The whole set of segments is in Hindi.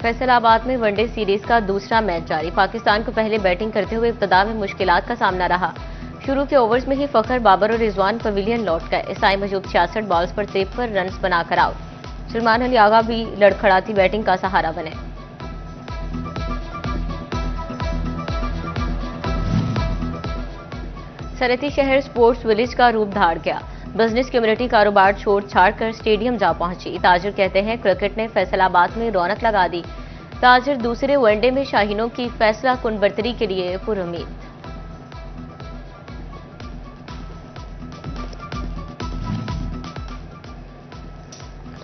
फैसलाबाद में वनडे सीरीज का दूसरा मैच जारी। पाकिस्तान को पहले बैटिंग करते हुए इब्तदा में मुश्किलात का सामना रहा। शुरू के ओवर्स में ही फखर, बाबर और रिजवान पवेलियन लौट गए। साई मजूब 66 बॉल्स पर 53 रन बनाकर आउट। सलमान अली आगा भी लड़खड़ाती बैटिंग का सहारा बने। सरहदी शहर स्पोर्ट्स विलेज का रूप धार गया। बिजनेस कम्युनिटी कारोबार छोड़ छाड़ कर स्टेडियम जा पहुंची। ताजिर कहते हैं क्रिकेट ने फैसलाबाद में रौनक लगा दी। ताजिर दूसरे वनडे में शाहीनों की फैसला कुन बरतरी के लिए पुरुम्मीद।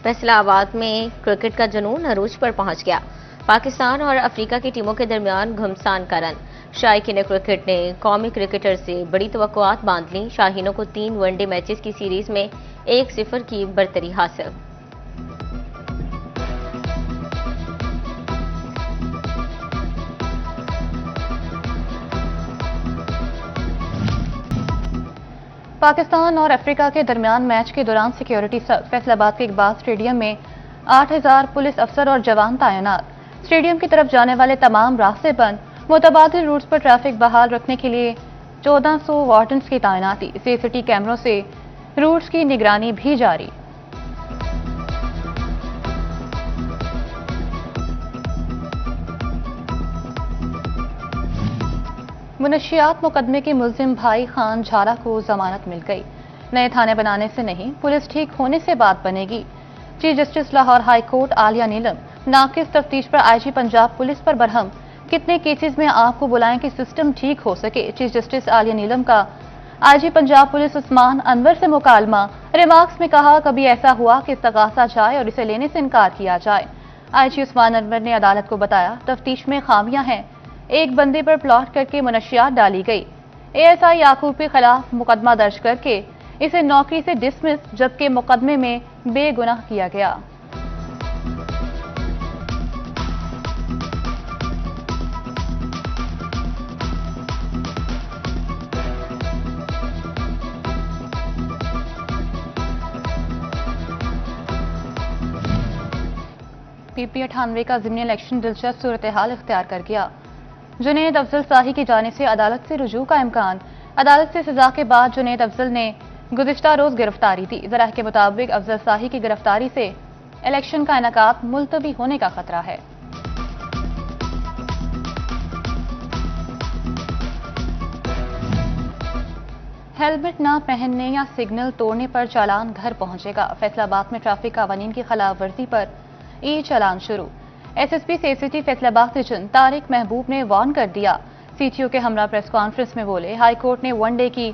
फैसलाबाद में क्रिकेट का जुनून अरूज पर पहुंच गया। पाकिस्तान और अफ्रीका की टीमों के दरमियान घमसान का रन। शायकीन क्रिकेट ने कौमी क्रिकेटर से बड़ी तवक्कुआत बांध ली। शाहीनों को 3 वनडे मैचेस की सीरीज में 1-0 की बरतरी हासिल। पाकिस्तान और अफ्रीका के दरमियान मैच के दौरान सिक्योरिटी सख्त। फैसलाबाद के इकबाल स्टेडियम में 8000 पुलिस अफसर और जवान तैनात। स्टेडियम की तरफ जाने वाले तमाम रास्ते बंद। मुतबादिल रूट्स पर ट्रैफिक बहाल रखने के लिए 1400 वार्डन्स की तैनाती। सीसीटीवी कैमरों से रूट्स की निगरानी भी जारी। मुनशियात मुकदमे के मुल्जिम भाई खान झारा को जमानत मिल गई। नए थाने बनाने से नहीं, पुलिस ठीक होने से बात बनेगी। Chief justice Lahore high court Aliya Neelam नाकिस तफ्तीश पर आईजी पंजाब पुलिस पर बरहम। कितने केसेस में आपको बुलाएं कि सिस्टम ठीक हो सके। चीफ जस्टिस आलिया नीलम का आईजी पंजाब पुलिस उस्मान अनवर से मुकालमा। रिमार्क्स में कहा, कभी ऐसा हुआ कि तकाजा जाए और इसे लेने से इनकार किया जाए। आईजी उस्मान अनवर ने अदालत को बताया, तफ्तीश में खामियां हैं। एक बंदे पर प्लॉट करके मुनशियात डाली गई। एएसआई याकूब के खिलाफ मुकदमा दर्ज करके इसे नौकरी से डिसमिस, जबकि मुकदमे में बेगुनाह किया गया। पीपी 98 का ज़िमनी इलेक्शन दिलचस्प सूरत हाल इख्तियार कर गया। जुनैद अफजल शाही की जानिब से अदालत से रुजू का इम्कान। अदालत से सजा के बाद जुनैद अफजल ने गुज़िश्ता रोज गिरफ्तारी दी। ज़राह के मुताबिक अफजल शाही की गिरफ्तारी से इलेक्शन का इनेकाद मुलतवी होने का खतरा है। हेलमेट न पहनने या सिग्नल तोड़ने पर चालान घर पहुंचेगा। फैसलाबाद में ट्रैफिक कानून की खिलाफ वर्जी पर ई चालान शुरू। SSP CCT Faisalabad session Tariq महबूब ने वार्न कर दिया। सीटीओ के हमरा प्रेस कॉन्फ्रेंस में बोले, हाईकोर्ट ने वनडे की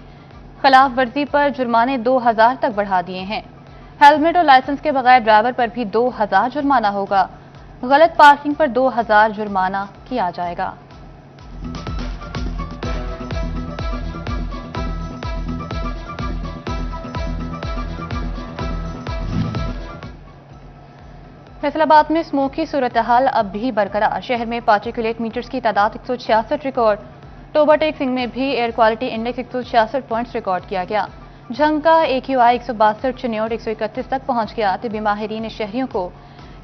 खिलाफ वर्जी पर जुर्माने 2000 तक बढ़ा दिए हैं। हेलमेट और लाइसेंस के बगैर ड्राइवर पर भी 2000 जुर्माना होगा। गलत पार्किंग पर 2000 जुर्माना किया जाएगा। फैसलाबाद में स्मोक की सूरत हाल अब भी बरकरार। शहर में पार्टिकुलेट मीटर्स की तादाद 166 रिकॉर्ड। टोबा टेक्सिंग में भी air quality index 166 points record किया गया। झंका AQI 162, चिन्योट 131 तक पहुंच गया। तिब्बी माहिरीन ने शहरियों को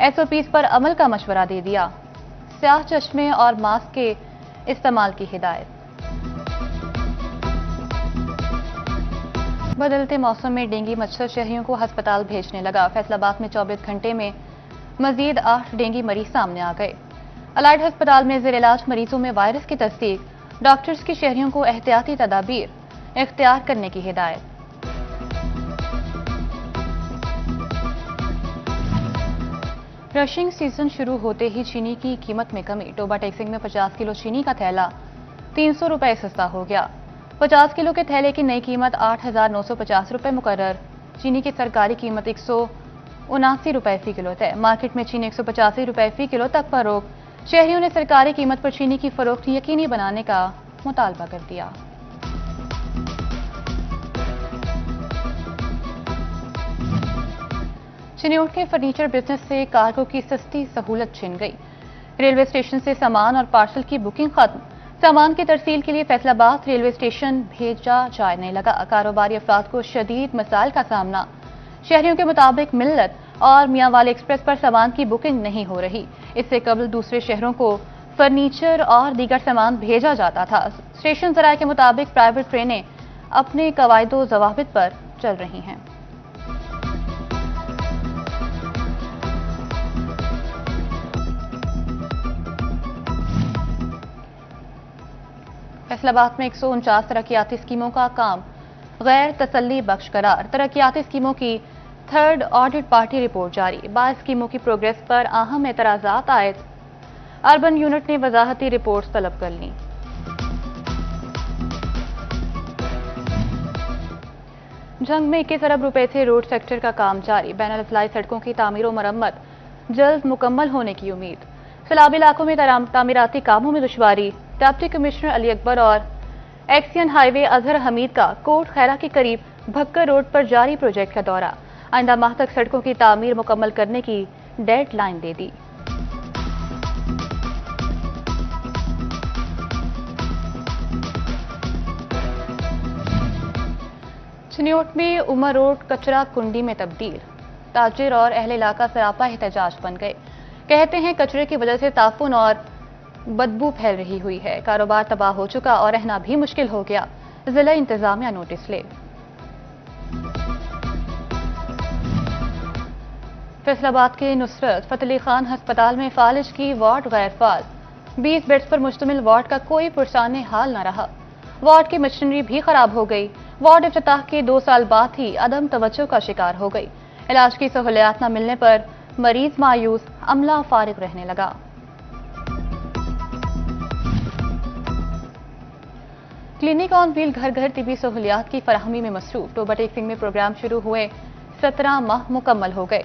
SOPs पर अमल का मशवरा दे दिया। स्याह चश्मे और मास्क के इस्तेमाल की हिदायत। बदलते मौसम में डेंगू मच्छर शहरियों को अस्पताल भेजने लगा। फैसलाबाद में 24 घंटे में मजीद 8 डेंगू मरीज सामने आ गए। अलाइड अस्पताल में जेर इलाज मरीजों में वायरस की तस्दीक। डॉक्टर्स की शहरियों को एहतियाती तदाबीर इख्तियार करने की हिदायत। रशिंग सीजन शुरू होते ही चीनी की कीमत में कमी। टोबा टेक्सिंग में 50 किलो चीनी का थैला 300 रुपए सस्ता हो गया। 50 किलो के थैले की नई कीमत 8950 रुपए मुकर्रर। चीनी की सरकारी कीमत 179 रुपए फी किलो तय। मार्केट में चीनी 185 रुपए फी किलो तक फरोख्त। शहरियों ने सरकारी कीमत पर चीनी की फरोख्त यकीनी बनाने का मुतालबा कर दिया। चिन्योट के फर्नीचर बिजनेस से कार्गो की सस्ती सहूलत छिन गई। रेलवे स्टेशन से सामान और पार्सल की बुकिंग खत्म। सामान की तरसील के लिए फैसलाबाद रेलवे स्टेशन भेजा जाने लगा। कारोबारी अफराद को शदीद मसाइल का सामना। शहरियों के मुताबिक मिल्लत और मियांवाली एक्सप्रेस पर सामान की बुकिंग नहीं हो रही। इससे कबल दूसरे शहरों को फर्नीचर और दीगर सामान भेजा जाता था। स्टेशन जराये के मुताबिक प्राइवेट ट्रेनें अपने कवायदो ज़वाबित पर चल रही हैं। फैसलाबाद में 149 तरक्याती स्कीमों का काम गैर तसल्ली बख्श करार। तरक्याती स्कीमों की थर्ड ऑडिट पार्टी रिपोर्ट जारी। 22 स्कीमों की प्रोग्रेस पर अहम एतराजात आए। अर्बन यूनिट ने वजाहती रिपोर्ट्स तलब कर ली। जंग में 21 अरब रुपए से रोड सेक्टर का काम जारी। बैनुल-अज़लाई सड़कों की तामीर और मरम्मत जल्द मुकम्मल होने की उम्मीद। सैलाबी इलाकों में तामीराती कामों में दुश्वारी। डिप्टी कमिश्नर अली अकबर और एक्सियन हाईवे अजहर हमीद का कोट खैरा के करीब भक्कर रोड पर जारी प्रोजेक्ट का दौरा। आइंदा माह तक सड़कों की तामीर मुकम्मल करने की डेड लाइन दे दी। चिन्योट में उमर रोड कचरा कुंडी में तब्दील। ताजिर और अहले इलाका सरापा एहतजाज बन गए। कहते हैं कचरे की वजह से ताफुन और बदबू फैल रही हुई है। कारोबार तबाह हो चुका और रहना भी मुश्किल हो गया। जिला इंतजामिया नोटिस ले। फैसलाबाद के नुसरत फतेह अली खान अस्पताल में फालिज की वार्ड गैर फाल। 20 बेड्स पर मुश्तमिल वार्ड का कोई पुरसाने हाल न रहा। वार्ड की मशीनरी भी खराब हो गई। वार्ड इफ्तिताह के 2 साल बाद ही अदम तवज्जो का शिकार हो गई। इलाज की सहूलियात न मिलने पर मरीज मायूस, अमला फारिग रहने लगा। क्लिनिक ऑन व्हील घर घर तिबी सहूलियात की फराहमी में मसरूफ। टोबा टेक्सिंग में प्रोग्राम शुरू हुए 17 माह मुकम्मल हो गए।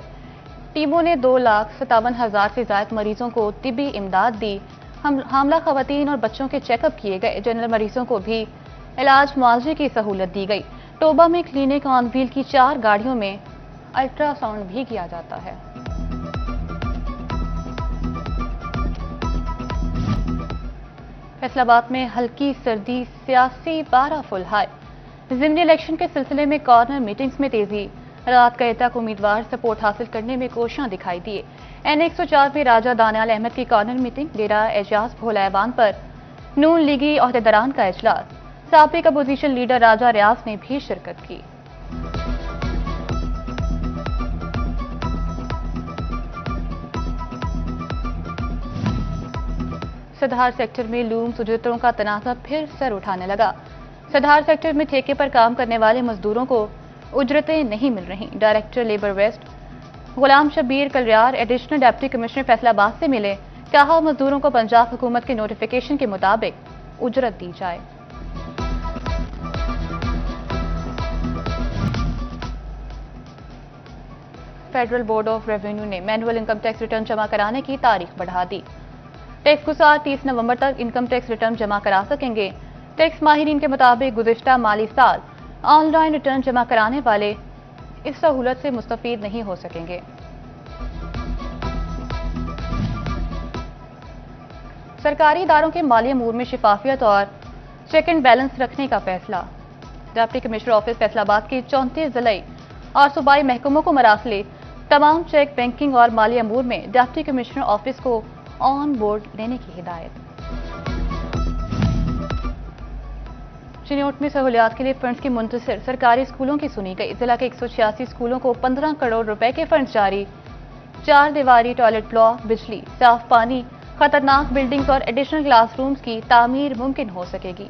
टीमों ने 2,57,000 से ज्यादा मरीजों को तिबी इमदाद दी। हामला खवातीन और बच्चों के चेकअप किए गए। जनरल मरीजों को भी इलाज मुआवजे की सहूलत दी गई। टोबा में क्लिनिक ऑन व्हील की 4 गाड़ियों में अल्ट्रासाउंड भी किया जाता है। फैसलाबाद में हल्की सर्दी, सियासी पारा फुल हाई। ज़िमनी इलेक्शन के सिलसिले में कॉर्नर मीटिंग्स में तेजी। रात गए तक उम्मीदवार सपोर्ट हासिल करने में कोशियां दिखाई दिए। N104 में राजा दानियाल अहमद की कॉर्नर मीटिंग। डेरा एजाज भोला ऐवान पर नून लीगी अहदेदारान का इजलास। साबिक अपोजिशन लीडर राजा रियाज ने भी शिरकत की। सधार सेक्टर में लूम सुजूतों का तनाज़ा फिर सर उठाने लगा। सधार सेक्टर में ठेके पर काम करने वाले मजदूरों को उजरतें नहीं मिल रही। Director labour west Ghulam Shabbir Kalyar additional deputy commissioner Faisalabad से मिले। कहा मजदूरों को पंजाब हुकूमत के नोटिफिकेशन के मुताबिक उजरत दी जाए। फेडरल बोर्ड ऑफ रेवेन्यू ने मैनुअल इनकम टैक्स रिटर्न जमा कराने की तारीख बढ़ा दी। टैक्स गुजार 30 नवंबर तक इनकम टैक्स रिटर्न जमा करा सकेंगे। टैक्स माहिरीन के मुताबिक गुज़िश्ता माली साल ऑनलाइन रिटर्न जमा कराने वाले इस सहूलत से मुस्तफीद नहीं हो सकेंगे। सरकारी इदारों के माली अमूर में शिफाफियत और चेक एंड बैलेंस रखने का फैसला। डिप्टी कमिश्नर ऑफिस फैसलाबाद के 34 जिले और सूबाई महकमों को मरासले तमाम चेक, बैंकिंग और माली अमूर में डिप्टी कमिश्नर ऑफिस को ऑन बोर्ड लेने की हिदायत। चिन्योट में सहूलियात के लिए फंड्स की मुंतसिर सरकारी स्कूलों की सुनी गई। जिला के 186 स्कूलों को 15 करोड़ रुपए के फंड्स जारी। 4 दीवारी टॉयलेट ब्लॉक, बिजली, साफ पानी, खतरनाक बिल्डिंग्स और एडिशनल क्लासरूम्स की तामीर मुमकिन हो सकेगी।